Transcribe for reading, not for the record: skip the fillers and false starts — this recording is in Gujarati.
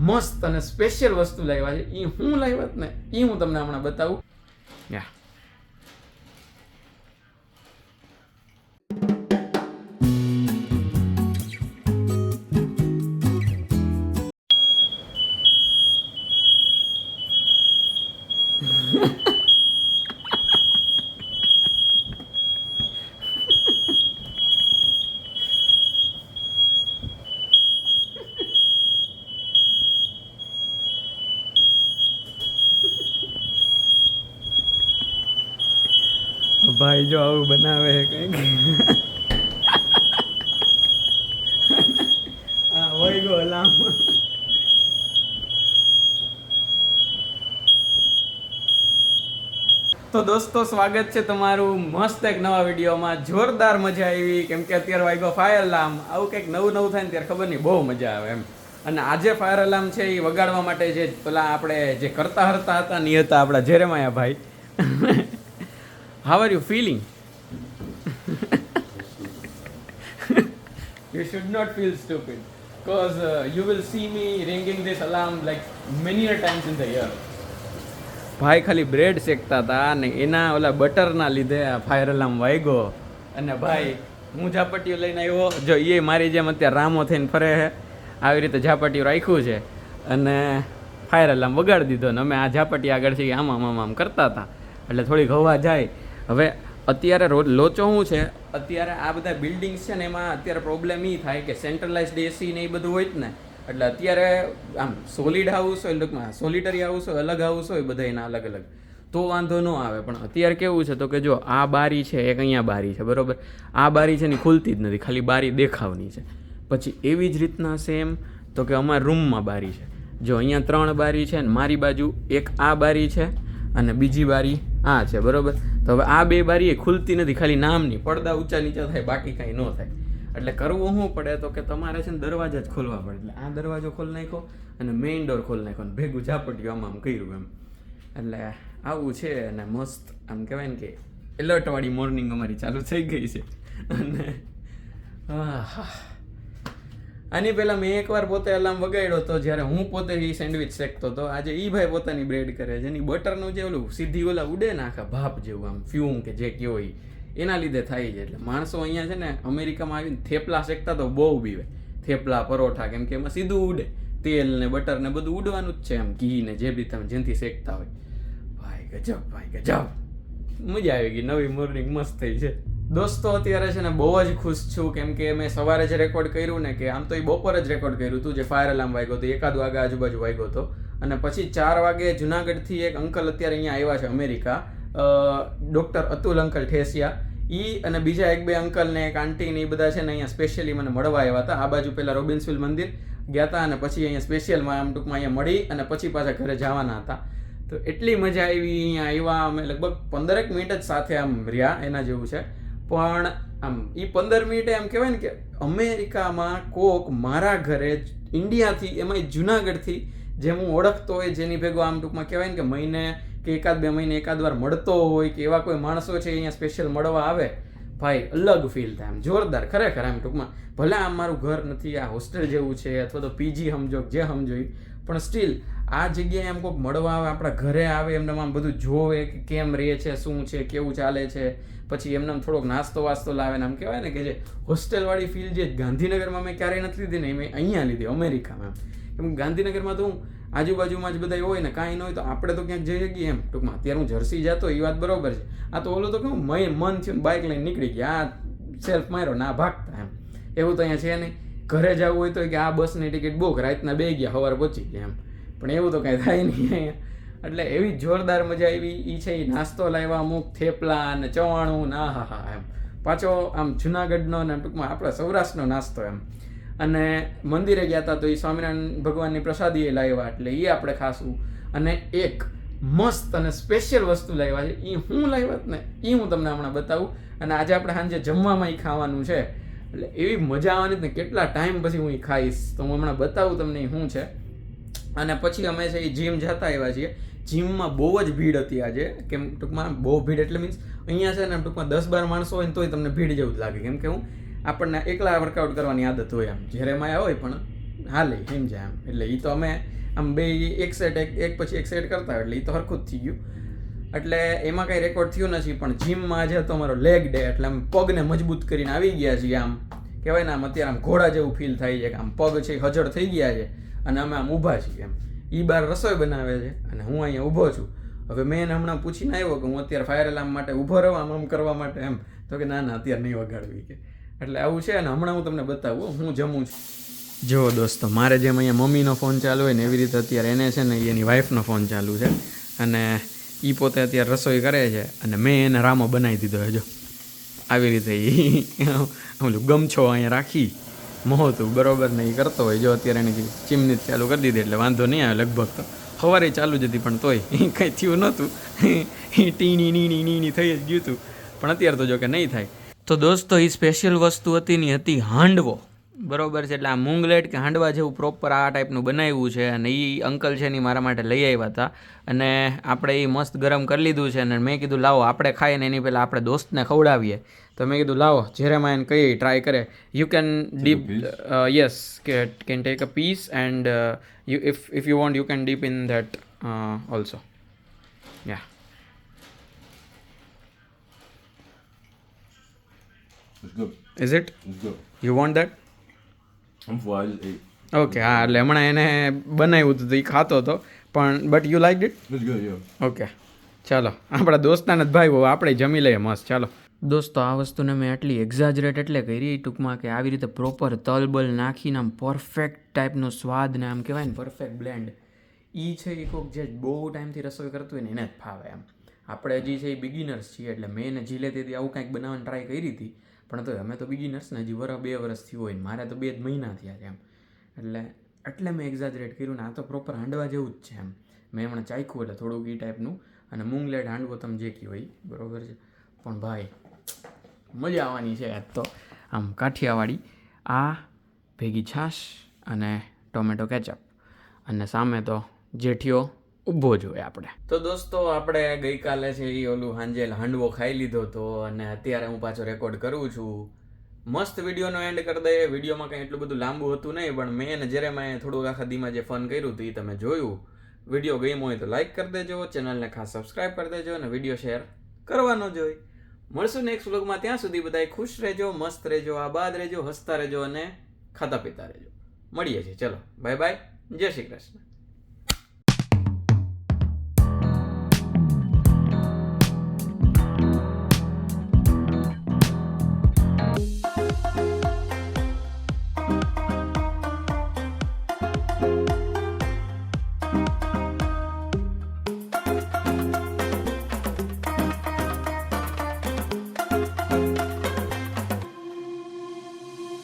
મસ્ત અને સ્પેશિયલ વસ્તુ લાવ્યા છે. એ હું લાવ્યા ને એ હું તમને હમણાં બતાવું. યા ભાઈ જો આવું બનાવે કંઈક હા વહી ગયો લામ. તો દોસ્તો સ્વાગત છે તમારું મસ્ત એક નવા વિડીયોમાં. જોરદાર મજા આવી કેમ કે અત્યારે વાગ્યો ફાયર અલાર્મ. આવું કંઈક નવું નવું થાય ને ત્યારે ખબર નહીં બહુ મજા આવે એમ. અને આજે ફાયર અલાર્મ છે એ વગાડવા માટે જે પેલા આપણે જે કરતા હરતા હતા ને એ હતા આપણા જેરેમાયા ભાઈ. How are you feeling? You should not feel stupid because you will see me ringing this alarm like many a times in the year. ભાઈ ખાલી બ્રેડ શેકતા હતા ને એના ઓલા બટરના લીધે આ ફાયર અલાર્મ વાગ્યો. અને ભાઈ હું ઝાપટીઓ લઈને આવ્યો. જો એ મારી જેમ અત્યારે રામો થઈને ફરે છે આવી રીતે ઝાપટીઓ રાખ્યું છે અને ફાયર અલાર્મ વગાડી દીધો. ને અમે આ ઝાપટી આગળથી આમ આમ આમ કરતા હતા એટલે થોડીક હવા જાય. હવે અત્યારે લોચો શું છે, અત્યારે આ બધા બિલ્ડિંગ્સ છે ને એમાં અત્યારે પ્રોબ્લેમ એ થાય કે સેન્ટ્રલાઇઝડ એસી ને એ બધું હોય જ ને એટલે અત્યારે આમ સોલિડ હાઉસ હોય ટૂંકમાં સોલિટરી હાઉસ હોય અલગ હાઉસ હોય બધા એના અલગ અલગ તો વાંધો ન આવે. પણ અત્યારે કેવું છે તો કે જો આ બારી છે એક અહીંયા બારી છે બરાબર, આ બારી છે ને ખુલતી જ નથી, ખાલી બારી દેખાવની છે. પછી એવી જ રીતના સેમ તો કે અમારા રૂમમાં બારી છે. જો અહીંયા 3 બારી છે ને મારી બાજુ એક આ બારી છે અને બીજી બારી આ છે બરાબર. તો હવે આ 2 બારી એ ખુલતી નથી, ખાલી નામની પડદા ઊંચા નીચા થાય બાકી કાંઈ ન થાય. એટલે કરવું શું પડે તો કે તમારે છે ને દરવાજા જ ખોલવા પડે. એટલે આ દરવાજો ખોલી નાખો અને મેઇન ડોર ખોલી નાખો અને ભેગું ઝાપટ્યું આમ કર્યું એમ. એટલે આવું છે અને મસ્ત આમ કહેવાય ને કે એલર્ટવાળી મોર્નિંગ અમારી ચાલુ થઈ ગઈ છે. અને આની પહેલાં મેં એકવાર પોતે અલાર્મ વગાડ્યો હતો જ્યારે હું પોતે એ સેન્ડવિચ શેકતો હતો. આજે એ ભાઈ પોતાની બ્રેડ કરે છે જેની બટરનું જે ઓલું સીધી ઓલા ઉડે ને આખા ભાપ જેવું આમ ફ્યુમ કે જે કયો એ એના લીધે થાય છે. એટલે માણસો અહીંયા છે ને અમેરિકામાં આવીને થેપલા શેકતા તો બહુ બીવે. થેપલા પરોઠા કેમ કે એમાં સીધું ઉડે તેલ ને બટર ને બધું ઉડવાનું જ છે એમ ઘી ને જે બી તમે જેનથી શેકતા હોય. ભાઈ ગજબ મજા આવી ગઈ. નવી મોર્નિંગ મસ્ત થઈ છે દોસ્તો. અત્યારે છે ને બહુ જ ખુશ છું કેમ કે મેં સવારે જ રેકોર્ડ કર્યું ને કે આમ તો એ બપોરે જ રેકોર્ડ કર્યું હતું જે ફાયર અલાર્મ વાગ્યો હતો 1 વાગે આજુબાજુ વાગ્યો હતો. અને પછી 4 વાગે જુનાગઢથી એક અંકલ અત્યારે અહીંયા આવ્યા છે America, doctor Atul uncle Thesiya. અને બીજા 1-2 અંકલ ને એક આંટી ને એ બધા છે ને અહીંયા સ્પેશિયલી મને મળવા આવ્યા હતા. આ બાજુ પહેલાં રોબિન્સવિલ મંદિર ગયા હતા અને પછી અહીંયા સ્પેશિયલમાં આમ ટૂંકમાં અહીંયા મળી અને પછી પાછા ઘરે જવાના હતા. તો એટલી મજા આવી. અહીંયા આવ્યા અમે લગભગ 15 મિનિટ જ સાથે આમ રહ્યા એના જેવું છે. પણ આમ એ 15 મિનિટે એમ કહેવાય ને કે અમેરિકામાં કોક મારા ઘરે ઇન્ડિયાથી એમાંય જુનાગઢથી જે હું ઓળખતો હોય જેની ભેગો આમ ટૂંકમાં કહેવાય ને કે મહિને કે 1-2 મહિને એકાદ વાર મળતો હોય કે એવા કોઈ માણસો છે અહીંયા સ્પેશિયલ મળવા આવે ભાઈ અલગ ફીલ થાય આમ જોરદાર ખરેખર. આમ ટૂંકમાં ભલે આમ મારું ઘર નથી, આ હોસ્ટેલ જેવું છે અથવા તો પીજી સમજો જે સમજો પણ સ્ટીલ આ જગ્યાએ આમ કોઈક મળવા આવે આપણા ઘરે આવે એમને આમ બધું જોવે કે કેમ રહે છે શું છે કેવું ચાલે છે. પછી એમને થોડોક નાસ્તો વાસ્તો લાવે ને આમ કહેવાય ને કે જે હોસ્ટેલવાળી ફીલ જે ગાંધીનગરમાં મેં ક્યારેય નથી લીધી ને મેં અહીંયા લીધી અમેરિકામાં. કેમ ગાંધીનગરમાં તો હું આજુબાજુમાં જ બધા હોય ને કાંઈ ન હોય તો આપણે તો ક્યાંક જઈ શકીએ એમ ટૂંકમાં. અત્યારે હું જર્સી જતો એ વાત બરોબર છે. આ તો ઓલો તો કેવું મન થયું બાઇક લઈને નીકળી ગયા, આ સેલ્ફ માર્યો ના ભાગતા એમ. એવું તો અહીંયા છે નહીં. ઘરે જવું હોય તો કે આ બસની ટિકિટ બુક રાતના 2 ગયા સવારે પહોંચી ગયા એમ. પણ એવું તો કાંઈ થાય નહીં અહીંયા. એટલે એવી જોરદાર મજા આવી. એ છે એ નાસ્તો લાવ્યા અમુક થેપલા અને ચવાણું ના હા એમ પાછો આમ જુનાગઢનો ને ટૂંકમાં આપણા સૌરાષ્ટ્રનો નાસ્તો એમ. અને મંદિરે ગયા હતા તો એ સ્વામિનારાયણ ભગવાનની પ્રસાદી એ લાવ્યા એટલે એ આપણે ખાશું. અને એક મસ્ત અને સ્પેશિયલ વસ્તુ લાવ્યા છે. એ હું લાવ્યા ને એ હું તમને હમણાં બતાવું. અને આજે આપણે સાંજે જમવામાં એ ખાવાનું છે એટલે એવી મજા આવવાની ને કેટલા ટાઈમ પછી હું એ ખાઈશ તો હું હમણાં બતાવું તમને એ શું છે. અને પછી અમે છે એ જીમ જતા આવ્યા છીએ. જીમમાં બહુ જ ભીડ હતી આજે. કેમ ટૂંકમાં બહુ ભીડ એટલે મીન્સ અહીંયા છે ને ટૂંકમાં 10-12 માણસો હોય ને તોય તમને ભીડ જેવું જ લાગે. કેમ કે હું આપણને એકલા વર્કઆઉટ કરવાની આદત હોય આમ જ્યારે માયા હોય પણ હાલે સમજ્યા એમ. એટલે એ તો અમે આમ બે એક સેટ એક પછી એક સેટ કરતા હોય એટલે એ તો હરખું જ થઈ ગયું. એટલે એમાં કંઈ રેકોર્ડ થયું નથી. પણ જીમમાં આજે તો અમારો લેગ ડે એટલે આમ પગને મજબૂત કરીને આવી ગયા છીએ. આમ કહેવાય ને આમ અત્યારે આમ ઘોડા જેવું ફીલ થાય છે કે આમ પગ છે હજળ થઈ ગયા છે અને અમે આમ ઊભા છીએ એમ. એ બહાર રસોઈ બનાવે છે અને હું અહીંયા ઊભો છું. હવે મેં એને હમણાં પૂછીને આવ્યો કે હું અત્યારે ફાયર એલાર્મ માટે ઊભો રહું આમ કરવા માટે એમ. તો કે ના અત્યારે નહીં વગાડવી કે. એટલે આવું છે ને હમણાં હું તમને બતાવું હું જમું છું. જો દોસ્તો મારે જેમ અહીંયા મમ્મીનો ફોન ચાલુ હોય ને એવી રીતે અત્યારે એને છે ને એની વાઈફનો ફોન ચાલુ છે અને એ પોતે અત્યારે રસોઈ કરે છે અને મેં એને રામો બનાવી દીધો છે. જો આવી રીતે ઓલું ગમછો અહીંયા રાખી મોહતું બરોબર ને એ કરતો હોય. જો અત્યારે એને ચીમની ચાલુ કરી દીધી એટલે વાંધો નહીં આવે. લગભગ તો સવારે ચાલુ જ હતી પણ તોય કંઈ થયું નહોતું. ટીની નીની થઈ જ ગયું હતું પણ અત્યારે તો જો કે નહીં થાય. તો દોસ્તો એ સ્પેશિયલ વસ્તુ હતી હાંડવો બરોબર છે. એટલે આ મૂંગલેટ કે હાંડવા જેવું પ્રોપર આ ટાઈપનું બનાવ્યું છે અને એ અંકલ છે ને મારા માટે લઈ આવ્યા હતા અને આપણે એ મસ્ત ગરમ કરી લીધું છે અને મેં કીધું લાવો આપણે ખાઈએ ને એની પહેલાં આપણે દોસ્તને ખવડાવીએ. તો મેં કીધું લાવો જેરેમાં એને કહીએ ટ્રાય કરે. You can dip yes can take a piece and you if you want you can dip in that also. Yeah It's good. Is it It's good. You want that? I'm full. I just ate. Okay હા એટલે હમણાં એને બનાવ્યું હતું તો એ ખાતો હતો પણ but you like it? It's good, yeah. Okay ચાલો આપણા દોસ્તાને જ ભાઈ આપણે જમી લઈએ મસ્ત. ચાલો દોસ્તો આ વસ્તુને મેં આટલી એક્ઝાજરેટ એટલે કરી ટૂંકમાં કે આવી રીતે પ્રોપર તલબલ નાખીને આમ પરફેક્ટ ટાઈપનો સ્વાદ ને આમ કહેવાય ને પરફેક્ટ બ્લેન્ડ એ છે એ કોઈક જે બહુ ટાઈમથી રસોઈ કરતું હોય ને એને જ ફાવે એમ. આપણે હજી છે એ બિગિનર્સ છીએ એટલે મેં એને જીલેથી આવું કાંઈક બનાવવાની ટ્રાય કરી હતી પણ તો અમે તો બિગિનર્સ ને હજી 2 વર્ષ થયું હોય ને મારે તો 2 મહિના થયા છે એમ. એટલે મેં એક્ઝાજરેટ કર્યું ને આ તો પ્રોપર હાંડવા જેવું જ છે એમ. મેં હમણાં ચાખ્યું એટલે થોડુંક એ ટાઈપનું અને મૂંગલેટ હાંડવો તમે જે કહો એ બરાબર છે પણ ભાઈ મજા આવવાની છે આજ તો. આમ કાઠિયાવાડી આ ભેગી છાશ અને ટોમેટો કેચઅપ અને સામે તો જેઠિયો ઊભો જોઈએ આપણે. તો દોસ્તો આપણે ગઈકાલે છે એ ઓલું સાંજે હાંડવો ખાઈ લીધો હતો અને અત્યારે હું પાછો રેકોર્ડ કરું છું. મસ્ત વિડીયોનો એન્ડ કરી દઈએ. વિડીયોમાં કંઈ એટલું બધું લાંબુ હતું નહીં પણ મેં અને જેરેમાં થોડુંક આખા દીમાં જે ફન કર્યું હતું એ તમે જોયું. વિડીયો ગમ્યો હોય તો લાઈક કરી દેજો, ચેનલને ખાસ સબસ્ક્રાઈબ કરી દેજો અને વિડીયો શેર કરવાનો જ હોય. મળશું નેક્સ્ટ વ્લોગમાં. ત્યાં સુધી બધાય ખુશ રહેજો, મસ્ત રહેજો, આબાદ રહેજો, હસતા રહેજો અને ખાતા પીતા રહેજો. મળીએ છીએ. ચલો બાય બાય, જય શ્રી કૃષ્ણ.